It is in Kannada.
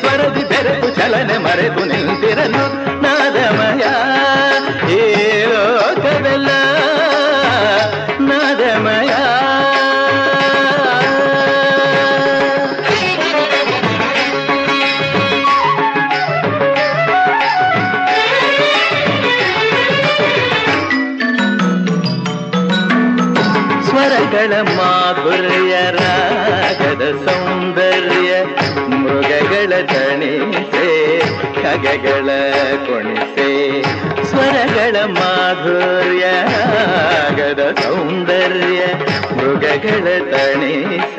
ಸ್ವರದಿ ಬೆರೆತು ಚಲನೆ ಮರೆತು ನಿಂತಿರಲು ನಾದಮಯ ಈ ಲೋಕವೆಲ್ಲ ನಾದಮಯ. ಸ್ವರಗಳ ಮಾಧುರ್ಯ ರಾಗದ ಸೌಂದರ್ಯ ಮೃಗಗಳ ತಣಿಸೆ ಖಗಗಳ ಕೊಣಿಸೆ. ಸ್ವರಗಳ ಮಾಧುರ್ಯ ರಾಗದ ಸೌಂದರ್ಯ ಮೃಗಗಳ ತಣಿಸೆ